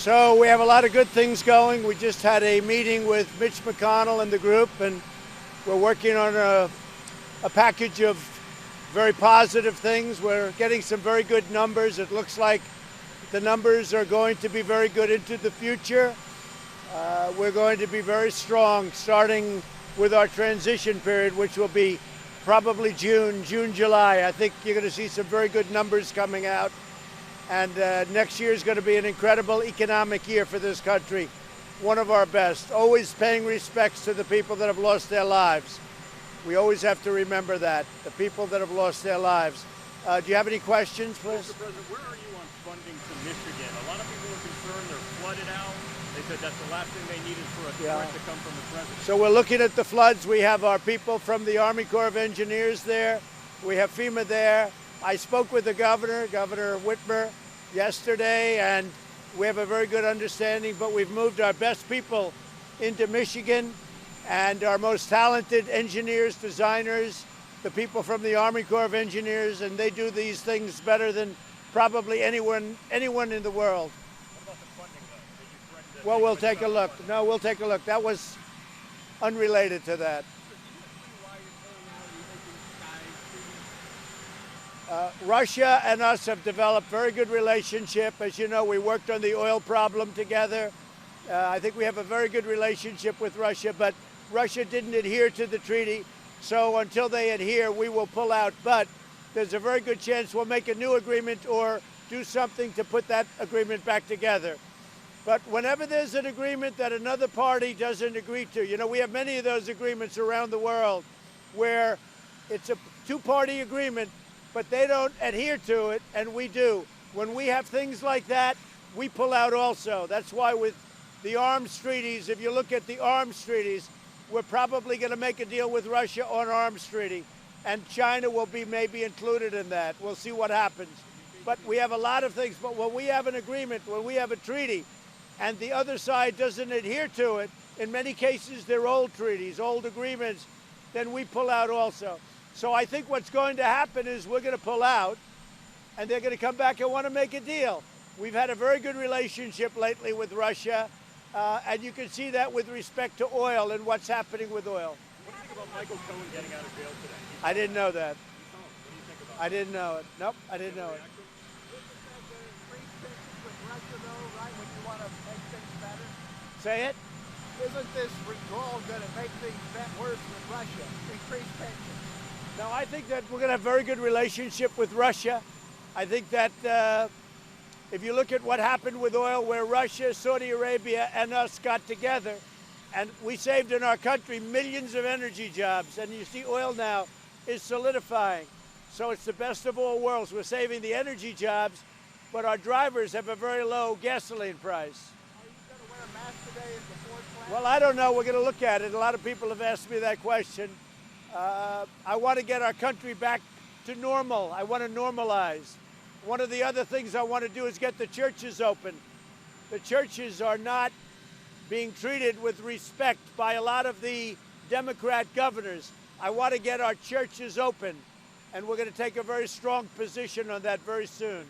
So we have a lot of good things going. We just had a meeting with Mitch McConnell and the group, and we're working on a package of very positive things. We're getting some very good numbers. It looks like the numbers are going to be very good into the future. We're going to be very strong, starting with our transition period, which will be probably June, July. I think you're going to see some very good numbers coming out. And next year is going to be an incredible economic year for this country, one of our best. Always paying respects to the people that have lost their lives. We always have to remember that, the people that have lost their lives. Do you have any questions, please? Mr. President, where are you on funding to Michigan? A lot of people are concerned they're flooded out. They said that's the last thing they need is for a threat to come from the president. So we're looking at the floods. We have our people from the Army Corps of Engineers there. We have FEMA there. I spoke with the governor, Governor Whitmer, yesterday, and we have a very good understanding, but we've moved our best people into Michigan and our most talented engineers, designers, the people from the Army Corps of Engineers, and they do these things better than probably anyone in the world. What about the funding, though? Did you threaten to Well, we'll take a look. No, we'll take a look. That was unrelated to that. Russia and us have developed very good relationship. As you know, we worked on the oil problem together. I think we have a very good relationship with Russia, but Russia didn't adhere to the treaty. So until they adhere, we will pull out. But there's a very good chance we'll make a new agreement or do something to put that agreement back together. But whenever there's an agreement that another party doesn't agree to, you know, we have many of those agreements around the world where it's a two-party agreement, but they don't adhere to it, and we do. When we have things like that, we pull out also. That's why with the arms treaties, if you look at the arms treaties, we're probably going to make a deal with Russia on arms treaty, and China will be maybe included in that. We'll see what happens. But we have a lot of things. But when we have an agreement, when we have a treaty, and the other side doesn't adhere to it, in many cases they're old treaties, old agreements, then we pull out also. So I think what's going to happen is we're going to pull out, and they're going to come back and want to make a deal. We've had a very good relationship lately with Russia, and you can see that with respect to oil and what's happening with oil. What do you think about Michael Cohen getting out of jail today? I didn't know that. What do you think about I didn't know it. Nope, I didn't know it. Say it? Isn't this withdrawal going to make things worse with Russia? Increase tensions? No, I think that we're going to have a very good relationship with Russia. I think that if you look at what happened with oil, where Russia, Saudi Arabia, and us got together, and we saved in our country millions of energy jobs, and you see oil now is solidifying. So it's the best of all worlds. We're saving the energy jobs, but our drivers have a very low gasoline price. Are you going to wear a mask today at the Ford plant? Well, I don't know. We're going to look at it. A lot of people have asked me that question. I want to get our country back to normal. I want to normalize. One of the other things I want to do is get the churches open. The churches are not being treated with respect by a lot of the Democrat governors. I want to get our churches open, and we're going to take a very strong position on that very soon.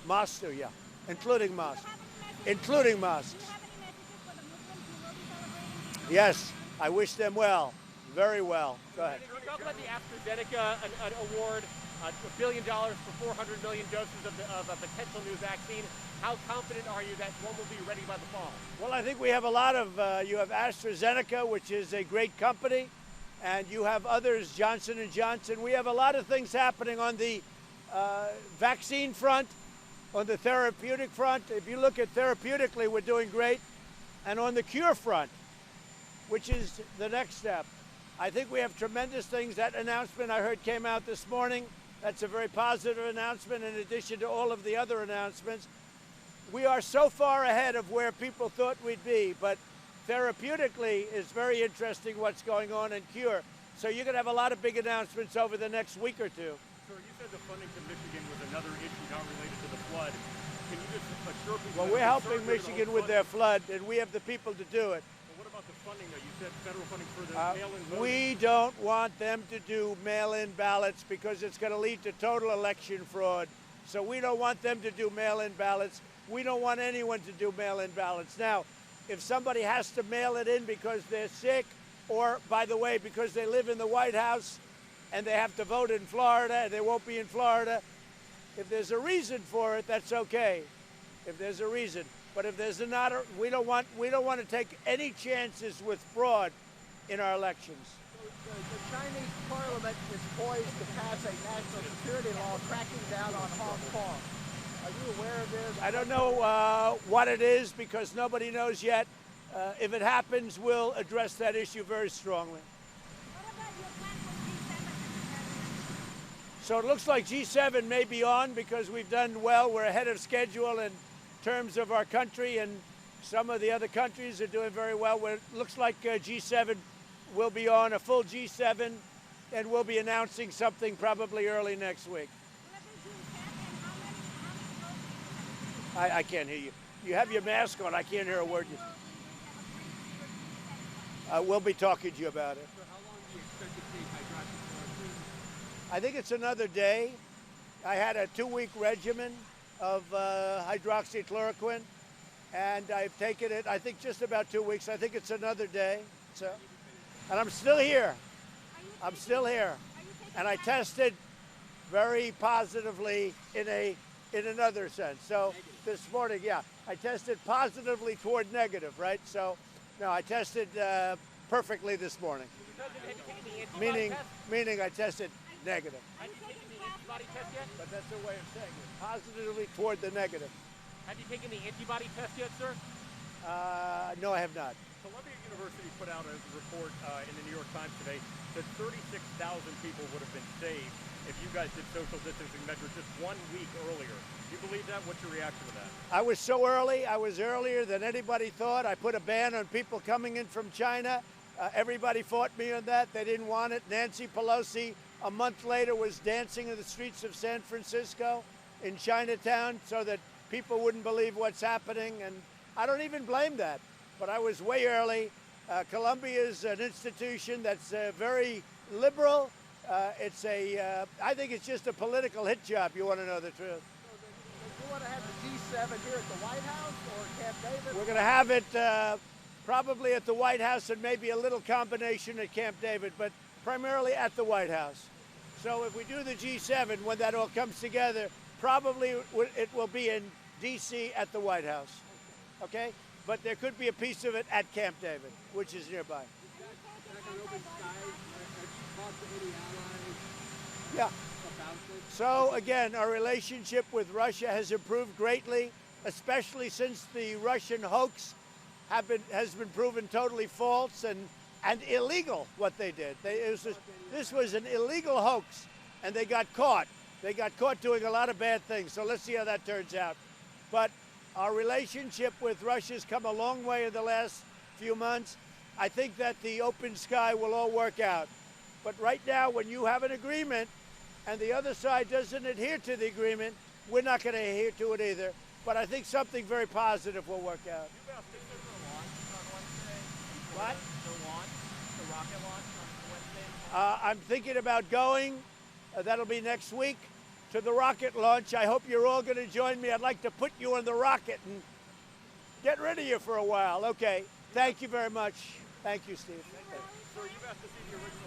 Mosques too, yeah, including mosques. Including mosques. Yes, I wish them well, very well. Go ahead. Can you talk about the AstraZeneca award, $1 billion for 400 million doses of a potential new vaccine? How confident are you that one will be ready by the fall? Well, I think we have a lot of, you have AstraZeneca, which is a great company, and you have others, Johnson & Johnson. We have a lot of things happening on the vaccine front, on the therapeutic front. If you look at therapeutically, we're doing great. And on the cure front, which is the next step, I think we have tremendous things. That announcement I heard came out this morning. That's a very positive announcement in addition to all of the other announcements. We are so far ahead of where people thought we'd be, but therapeutically it's very interesting what's going on in cure. So you're going to have a lot of big announcements over the next week or two. Sir, you said the funding to Michigan was another issue not related to the flood. Can you just assure people? Well, we're helping Michigan with their flood, and we have the people to do it. What about the funding, though? You said federal funding for the mail-in voting. We don't want them to do mail-in ballots because it's going to lead to total election fraud. So we don't want them to do mail-in ballots. We don't want anyone to do mail-in ballots. Now, if somebody has to mail it in because they're sick, or, by the way, because they live in the White House and they have to vote in Florida and they won't be in Florida, if there's a reason for it, that's okay. If there's a reason. But if there's not, we don't want to take any chances with fraud in our elections. So the Chinese parliament is poised to pass a national security law cracking down on Hong Kong. Are you aware of this? I don't know what it is because nobody knows yet. If it happens, we'll address that issue very strongly. What about your plan for G7? So it looks like G7 may be on because we've done well. We're ahead of schedule in terms of our country, and some of the other countries are doing very well. It looks like G7 will be on, a full G7, and we'll be announcing something probably early next week. Will it be G7? How many votes do you have? I can't hear you. You have your mask on. I can't hear a word you say. We'll be talking to you about it. So how long do you expect to take hydroxychloroquine? I think it's another day. I had a 2-week regimen of hydroxychloroquine, and I've taken it, I think, just about 2 weeks. I think it's another day. So, and I'm still here. I'm still here. And I tested very positively in another sense. So this morning, yeah, I tested positively toward negative, right? So, no, I tested perfectly this morning. Meaning I tested negative. Have you taken the antibody test yet? But that's a way of saying it. Positively toward the negative. Have you taken the antibody test yet, sir? No, I have not. Columbia University put out a report in the New York Times today that 36,000 people would have been saved if you guys did social distancing measures just 1 week earlier. Do you believe that? What's your reaction to that? I was so early. I was earlier than anybody thought. I put a ban on people coming in from China. Everybody fought me on that. They didn't want it. Nancy Pelosi, a month later, was dancing in the streets of San Francisco in Chinatown so that people wouldn't believe what's happening. And I don't even blame that. But I was way early. Columbia is an institution that's very liberal. I think it's just a political hit job. You want to know the truth. So you want to have the G7 here at the White House or Camp David? We're going to have it probably at the White House and maybe a little combination at Camp David, but primarily at the White House. So if we do the G7, when that all comes together, probably it will be in D.C. at the White House. Okay? But there could be a piece of it at Camp David, which is nearby. Back on open skies, have you talked to any allies Yeah. about this? So again, our relationship with Russia has improved greatly, especially since the Russian hoax has been proven totally false and illegal. What they did, this was an illegal hoax, and they got caught. They got caught doing a lot of bad things. So let's see how that turns out. But our relationship with Russia has come a long way in the last few months. I think that the open sky will all work out. But right now, when you have an agreement and the other side doesn't adhere to the agreement, we're not going to adhere to it either. But I think something very positive will work out. You've asked if there's a launch on Wednesday. What? The launch, the rocket launch on Wednesday. I'm thinking about going. That'll be next week to the rocket launch. I hope you're all going to join me. I'd like to put you on the rocket and get rid of you for a while. Okay. Thank you very much. Thank you, Steve. Sir, you've asked to see the original